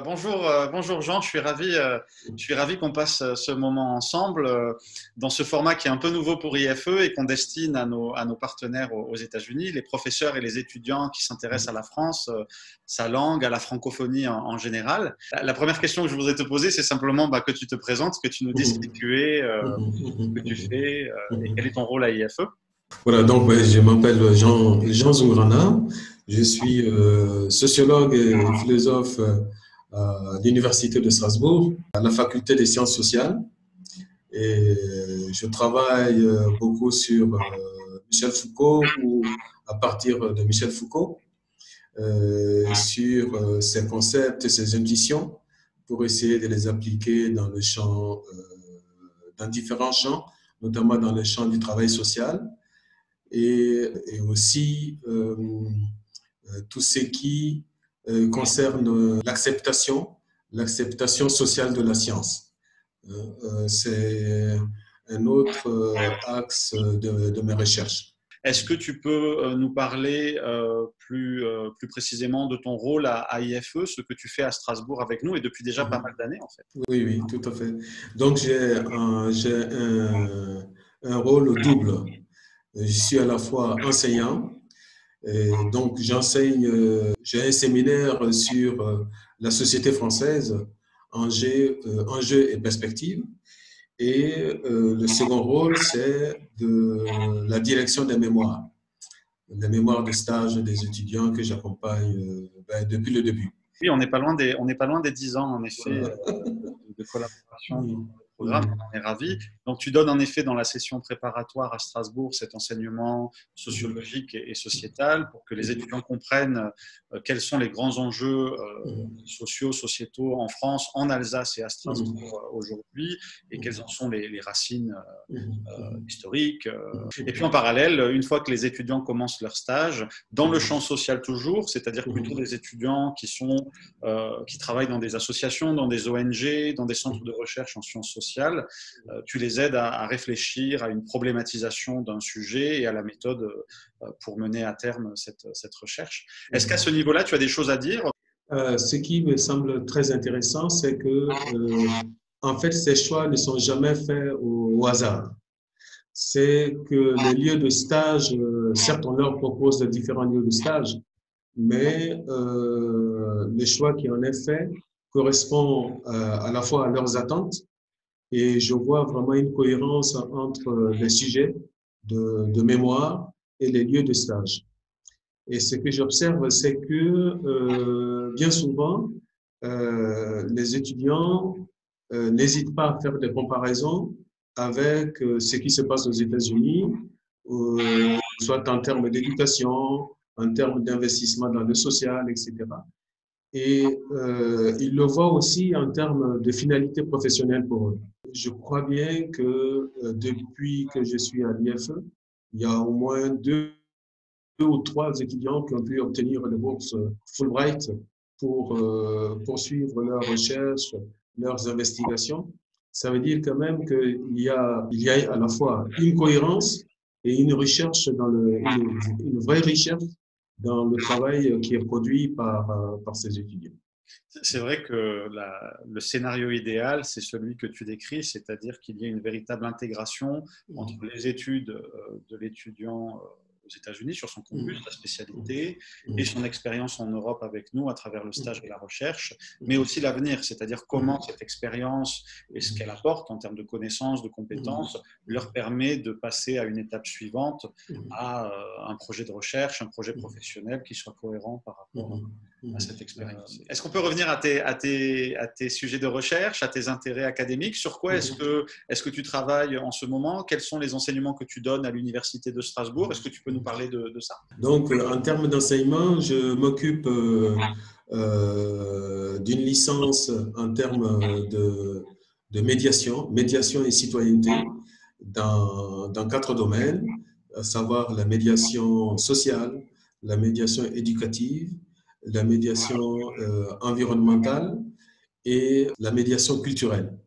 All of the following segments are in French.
Bonjour Jean, je suis ravi qu'on passe ce moment ensemble dans ce format qui est un peu nouveau pour IFE et qu'on destine à nos partenaires aux États-Unis, les professeurs et les étudiants qui s'intéressent à la France, sa langue, à la francophonie en général. La première question que je voudrais te poser, c'est simplement que tu te présentes, que tu nous dises qui tu es, ce que tu fais et quel est ton rôle à IFE. Voilà, donc je m'appelle Jean Zungrana, je suis sociologue et philosophe à l'Université de Strasbourg, à la faculté des sciences sociales. Et je travaille beaucoup sur Michel Foucault ou à partir de Michel Foucault, sur ses concepts et ses intuitions pour essayer de les appliquer dans le champ, dans différents champs, notamment dans le champ du travail social. Et aussi tout ce qui concerne l'acceptation sociale de la science. C'est un autre axe de mes recherches. Est-ce que tu peux nous parler plus précisément de ton rôle à IFE, ce que tu fais à Strasbourg avec nous et depuis déjà pas mal d'années en fait? Oui, tout à fait. Donc j'ai un rôle double. Je suis à la fois enseignant, et donc j'enseigne, j'ai un séminaire sur la société française, enjeux et perspectives. Et le second rôle, c'est de la direction des mémoires de stage des étudiants que j'accompagne depuis le début. Oui, on n'est pas loin des 10 ans, en effet, de collaboration dans le programme. On est ravis. Donc, tu donnes en effet dans la session préparatoire à Strasbourg cet enseignement sociologique et sociétal pour que les étudiants comprennent quels sont les grands enjeux sociaux, sociétaux en France, en Alsace et à Strasbourg aujourd'hui et quelles en sont les racines historiques. Et puis, en parallèle, une fois que les étudiants commencent leur stage, dans le champ social toujours, c'est-à-dire plutôt des étudiants qui travaillent dans des associations, dans des ONG, dans des centres de recherche en sciences sociales, tu les aides à réfléchir à une problématisation d'un sujet et à la méthode pour mener à terme cette recherche. Est-ce qu'à ce niveau-là, tu as des choses à dire? Ce qui me semble très intéressant, c'est que en fait, ces choix ne sont jamais faits au hasard. C'est que les lieux de stage, certes, on leur propose de différents lieux de stage, mais le choix qui en est fait correspond à la fois à leurs attentes et je vois vraiment une cohérence entre les sujets de mémoire et les lieux de stage. Et ce que j'observe, c'est que bien souvent, les étudiants n'hésitent pas à faire des comparaisons avec ce qui se passe aux États-Unis, soit en termes d'éducation, en termes d'investissement dans le social, etc. Et ils le voient aussi en termes de finalité professionnelle pour eux. Je crois bien que depuis que je suis à l'IFE, il y a au moins deux ou trois étudiants qui ont pu obtenir les bourses Fulbright pour poursuivre leurs recherches, leurs investigations. Ça veut dire quand même qu'il y a à la fois une cohérence et une recherche une vraie recherche dans le travail qui est produit par ces étudiants. C'est vrai que le scénario idéal, c'est celui que tu décris, c'est-à-dire qu'il y ait une véritable intégration entre les études de l'étudiant aux États-Unis sur son campus, sa spécialité, et son expérience en Europe avec nous à travers le stage et la recherche, mais aussi l'avenir, c'est-à-dire comment cette expérience et ce qu'elle apporte en termes de connaissances, de compétences, leur permet de passer à une étape suivante, à un projet de recherche, un projet professionnel qui soit cohérent par rapport à cette expérience. Est-ce qu'on peut revenir à tes sujets de recherche, à tes intérêts académiques? Sur quoi est-ce que tu travailles en ce moment? Quels sont les enseignements que tu donnes à l'Université de Strasbourg? Est-ce que tu peux nous parler de ça? Donc, en termes d'enseignement, je m'occupe d'une licence en termes de médiation et citoyenneté dans 4 domaines, à savoir la médiation sociale, la médiation éducative, la médiation environnementale et la médiation culturelle.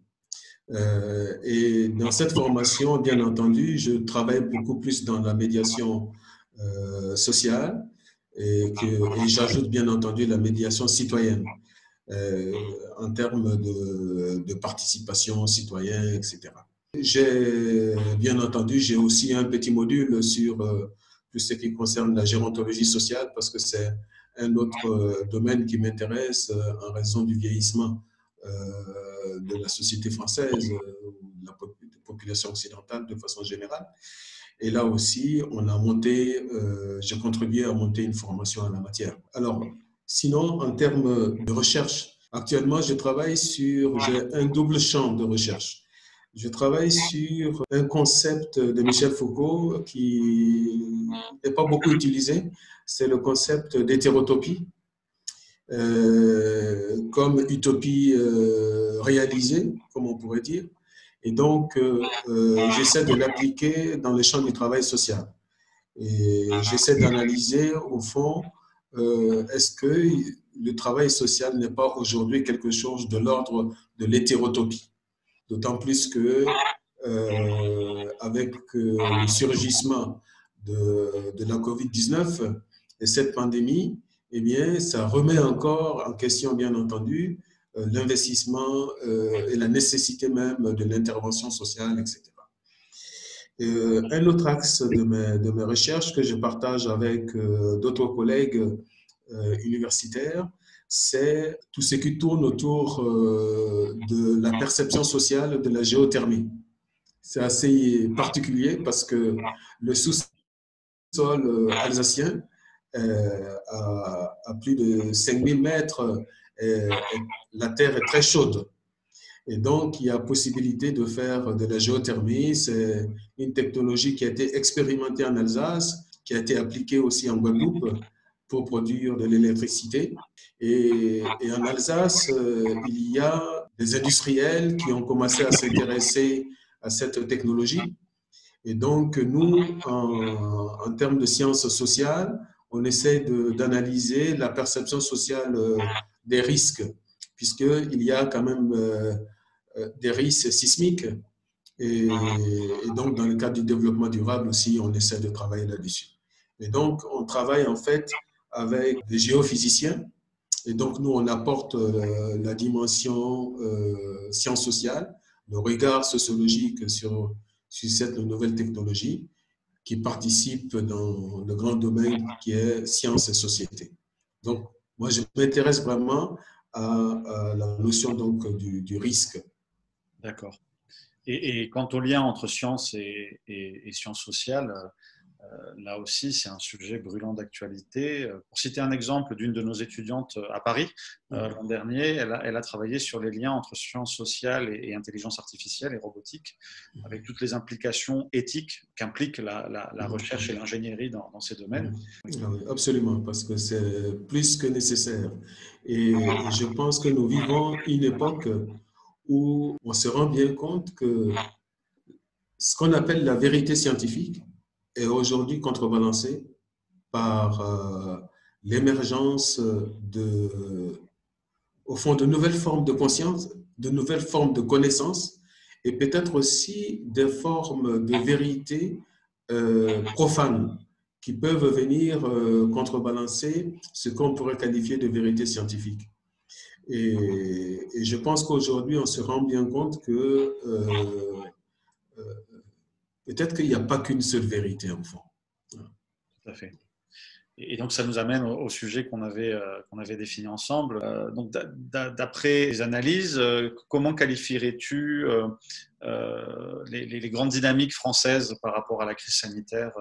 Et dans cette formation, bien entendu, je travaille beaucoup plus dans la médiation sociale et j'ajoute bien entendu la médiation citoyenne. en termes de participation citoyenne, etc. Bien entendu, j'ai aussi un petit module sur tout ce qui concerne la gérontologie sociale, parce que c'est un autre domaine qui m'intéresse en raison du vieillissement de la société française, de la population occidentale de façon générale. Et là aussi, j'ai contribué à monter une formation en la matière. Alors, sinon, en termes de recherche, actuellement, j'ai un double champ de recherche. Je travaille sur un concept de Michel Foucault qui n'est pas beaucoup utilisé, c'est le concept d'hétérotopie, comme utopie réalisée, comme on pourrait dire. Et donc, j'essaie de l'appliquer dans le champ du travail social. Et j'essaie d'analyser, au fond, est-ce que le travail social n'est pas aujourd'hui quelque chose de l'ordre de l'hétérotopie? D'autant plus que, avec le surgissement de la COVID-19 et cette pandémie, eh bien, ça remet encore en question, bien entendu, l'investissement et la nécessité même de l'intervention sociale, etc. Un autre axe de mes recherches que je partage avec d'autres collègues universitaires, c'est tout ce qui tourne autour de la perception sociale de la géothermie. C'est assez particulier parce que le sous-sol alsacien, à plus de 5000 mètres, la terre est très chaude. Et donc, il y a possibilité de faire de la géothermie. C'est une technologie qui a été expérimentée en Alsace, qui a été appliquée aussi en Guadeloupe pour produire de l'électricité. Et en Alsace, il y a des industriels qui ont commencé à s'intéresser à cette technologie. Et donc, nous, en termes de sciences sociales, on essaie d'analyser la perception sociale des risques, puisqu'il y a quand même des risques sismiques. Et donc, dans le cadre du développement durable aussi, on essaie de travailler là-dessus. Et donc, on travaille en fait avec des géophysiciens. Et donc, nous, on apporte la dimension sciences sociales, le regard sociologique sur cette nouvelle technologie qui participe dans le grand domaine qui est sciences et société. Donc, moi, je m'intéresse vraiment à la notion donc, du risque. D'accord. Et quant au lien entre sciences et sciences sociales, là aussi, c'est un sujet brûlant d'actualité. Pour citer un exemple d'une de nos étudiantes à Paris, l'an dernier, elle a travaillé sur les liens entre sciences sociales et intelligence artificielle et robotique, avec toutes les implications éthiques qu'implique la recherche et l'ingénierie dans ces domaines. Absolument, parce que c'est plus que nécessaire. Et je pense que nous vivons une époque où on se rend bien compte que ce qu'on appelle la vérité scientifique est aujourd'hui contrebalancée par l'émergence au fond, de nouvelles formes de conscience, de nouvelles formes de connaissance et peut-être aussi des formes de vérité profanes qui peuvent venir contrebalancer ce qu'on pourrait qualifier de vérité scientifique. Et je pense qu'aujourd'hui, on se rend bien compte que peut-être qu'il n'y a pas qu'une seule vérité, en fond. Tout à fait. Et donc, ça nous amène au sujet qu'on avait défini ensemble. Donc, d'après les analyses, comment qualifierais-tu les grandes dynamiques françaises par rapport à la crise sanitaire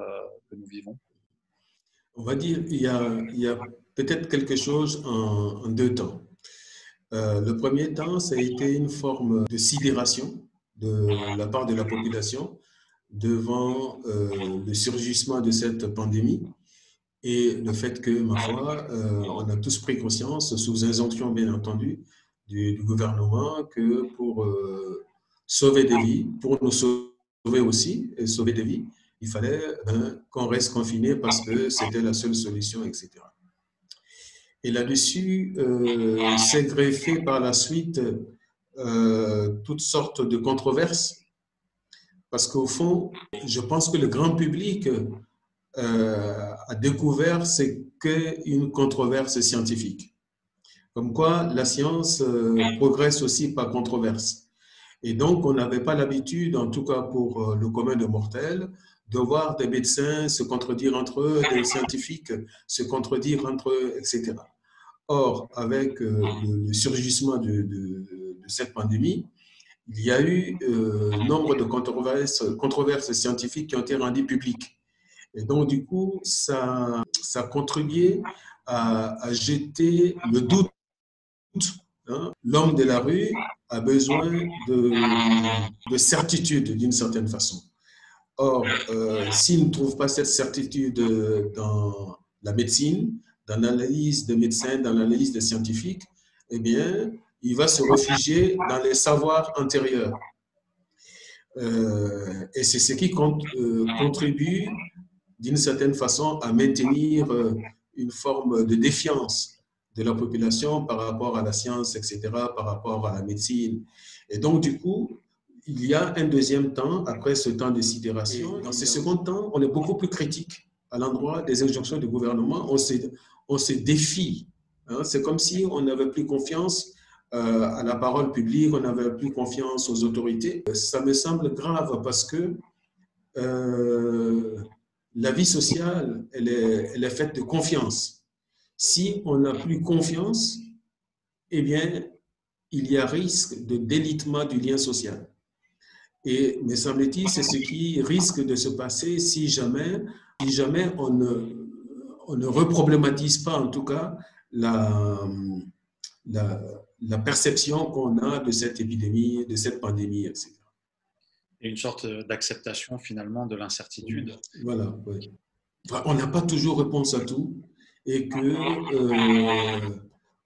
que nous vivons? On va dire qu'il y a peut-être quelque chose en deux temps. Le premier temps, ça a été une forme de sidération de la part de la population devant le surgissement de cette pandémie et le fait que, ma foi, on a tous pris conscience, sous injonction bien entendu du gouvernement, que pour sauver des vies, pour nous sauver aussi et sauver des vies, il fallait qu'on reste confiné parce que c'était la seule solution, etc. Et là-dessus, s'est greffé par la suite toutes sortes de controverses, parce qu'au fond, je pense que le grand public a découvert ce qu'est une controverse scientifique. Comme quoi, la science progresse aussi par controverse. Et donc, on n'avait pas l'habitude, en tout cas pour le commun des mortels, de voir des médecins se contredire entre eux, des scientifiques se contredire entre eux, etc. Or, avec le surgissement de cette pandémie, il y a eu nombre de controverses scientifiques qui ont été rendues publiques. Et donc, du coup, ça a contribué à jeter le doute. Hein. L'homme de la rue a besoin de certitude d'une certaine façon. Or, s'il ne trouve pas cette certitude dans la médecine, dans l'analyse des médecins, dans l'analyse des scientifiques, eh bien, il va se réfugier dans les savoirs antérieurs. Et c'est ce qui contribue d'une certaine façon à maintenir une forme de défiance de la population par rapport à la science, etc., par rapport à la médecine. Et donc, du coup, il y a un deuxième temps, après ce temps de sidération. Dans ce second temps, on est beaucoup plus critique à l'endroit des injonctions du gouvernement. On se défie. Hein. C'est comme si on n'avait plus confiance à la parole publique, on n'avait plus confiance aux autorités. Ça me semble grave parce que la vie sociale, elle est faite de confiance. Si on n'a plus confiance, eh bien, il y a risque de délitement du lien social. Et me semble-t-il, c'est ce qui risque de se passer si jamais on ne reproblématise pas, en tout cas, la perception qu'on a de cette épidémie, de cette pandémie, etc. Et une sorte d'acceptation finalement de l'incertitude. Voilà, oui. Enfin, on n'a pas toujours réponse à tout et que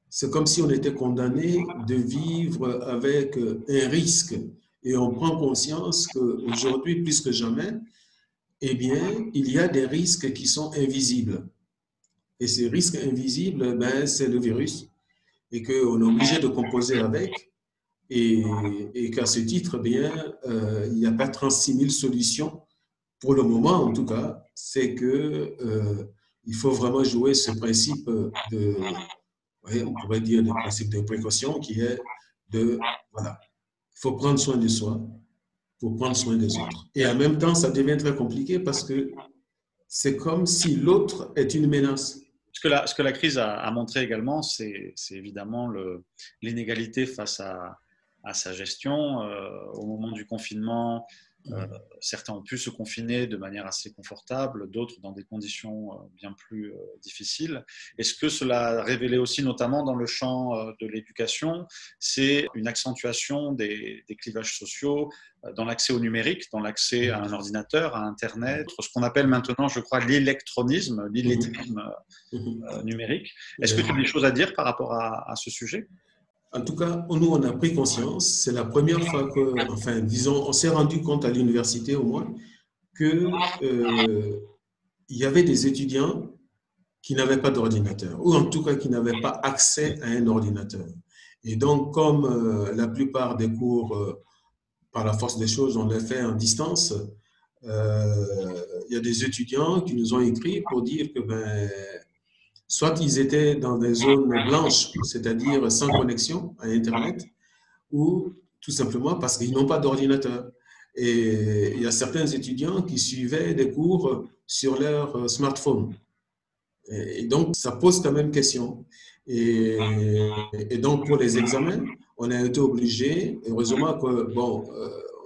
c'est comme si on était condamné de vivre avec un risque. Et on prend conscience qu'aujourd'hui, plus que jamais, eh bien, il y a des risques qui sont invisibles. Et ces risques invisibles, ben, c'est le virus. Et qu'on est obligé de composer avec. Et qu'à ce titre, bien, il n'y a pas 36 000 solutions. Pour le moment, en tout cas, c'est que il faut vraiment jouer ce principe de, on pourrait dire, le principe de précaution qui est de, voilà, il faut prendre soin de soi, il faut prendre soin des autres. Et en même temps, ça devient très compliqué parce que c'est comme si l'autre est une menace. Ce que la crise a montré également, c'est évidemment l'inégalité face à sa gestion. Au moment du confinement, certains ont pu se confiner de manière assez confortable, d'autres dans des conditions bien plus difficiles. Et ce que cela a révélé aussi, notamment dans le champ de l'éducation, c'est une accentuation des clivages sociaux dans l'accès au numérique, dans l'accès à un ordinateur, à Internet, ce qu'on appelle maintenant, je crois, l'électronisme, l'illettrisme numérique. Est-ce que tu as des choses à dire par rapport à ce sujet ? En tout cas, nous, on a pris conscience, c'est la première fois que, enfin, disons, on s'est rendu compte à l'université au moins, qu'il y avait des étudiants qui n'avaient pas d'ordinateur, ou en tout cas qui n'avaient pas accès à un ordinateur. Et donc, comme la plupart des cours, par la force des choses, on les fait en distance, il y a des étudiants qui nous ont écrit pour dire que, ben, soit ils étaient dans des zones blanches, c'est-à-dire sans connexion à Internet, ou tout simplement parce qu'ils n'ont pas d'ordinateur. Et il y a certains étudiants qui suivaient des cours sur leur smartphone. Et donc, ça pose quand même question. Et donc, pour les examens, on a été obligé, heureusement que, bon,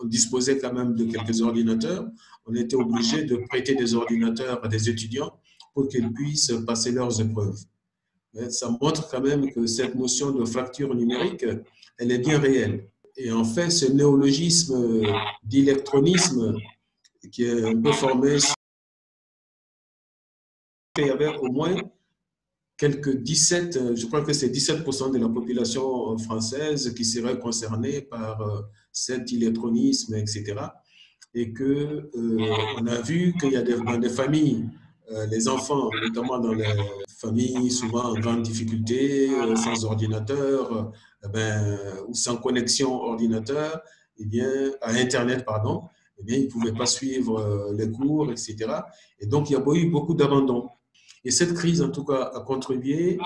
on disposait quand même de quelques ordinateurs, on a été obligé de prêter des ordinateurs à des étudiants pour qu'ils puissent passer leurs épreuves. Mais ça montre quand même que cette notion de fracture numérique, elle est bien réelle. Et en fait, ce néologisme d'électronisme qui est un peu formé, il y avait au moins quelques 17, je crois que c'est 17% de la population française qui serait concernée par cet illettronisme, etc. Et que on a vu qu'il y a dans des familles, les enfants, notamment dans les familles souvent en grande difficulté, sans ordinateur, ou sans connexion ordinateur, eh bien, à Internet, pardon, eh bien, ils ne pouvaient pas suivre les cours, etc. Et donc, il y a eu beaucoup d'abandon. Et cette crise, en tout cas, a contribué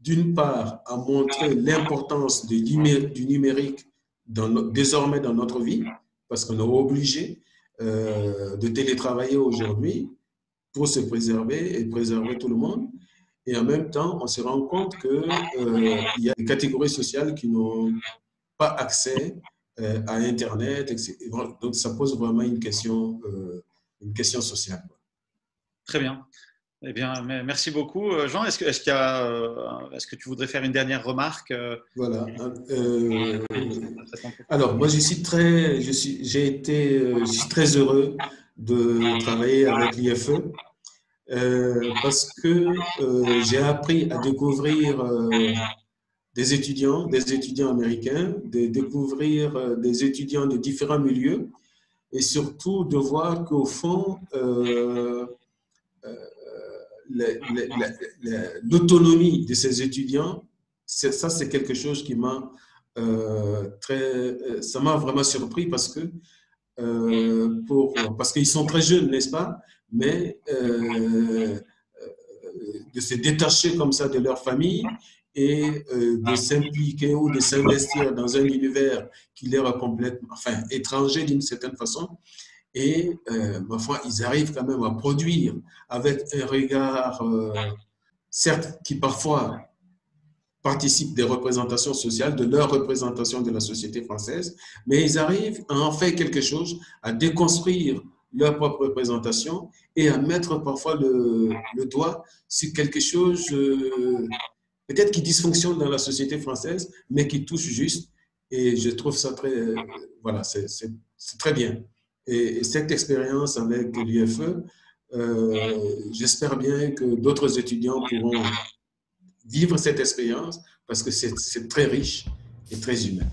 d'une part, à montrer l'importance du numérique désormais dans notre vie, parce qu'on est obligé de télétravailler aujourd'hui pour se préserver et préserver tout le monde. Et en même temps, on se rend compte qu'il y a des catégories sociales qui n'ont pas accès à Internet. Etc. Donc, ça pose vraiment une question sociale. Très bien. Eh bien, merci beaucoup, Jean. Est-ce que tu voudrais faire une dernière remarque? Voilà. Alors, moi, je suis très heureux de travailler avec l'IFE parce que j'ai appris à découvrir des étudiants américains, de découvrir des étudiants de différents milieux et surtout de voir qu'au fond, l'autonomie de ces étudiants, ça c'est quelque chose qui m'a ça m'a vraiment surpris parce que parce qu'ils sont très jeunes, n'est-ce pas? Mais de se détacher comme ça de leur famille et de s'impliquer ou de s'investir dans un univers qui leur est complètement, enfin, étranger d'une certaine façon. Et, ma foi, ils arrivent quand même à produire avec un regard, certes, qui parfois participe des représentations sociales, de leur représentation de la société française, mais ils arrivent à en faire quelque chose, à déconstruire leur propre représentation et à mettre parfois le doigt sur quelque chose peut-être qui dysfonctionne dans la société française, mais qui touche juste. Et je trouve ça très, voilà, c'est très bien. Et cette expérience avec l'UFE, j'espère bien que d'autres étudiants pourront vivre cette expérience parce que c'est très riche et très humain.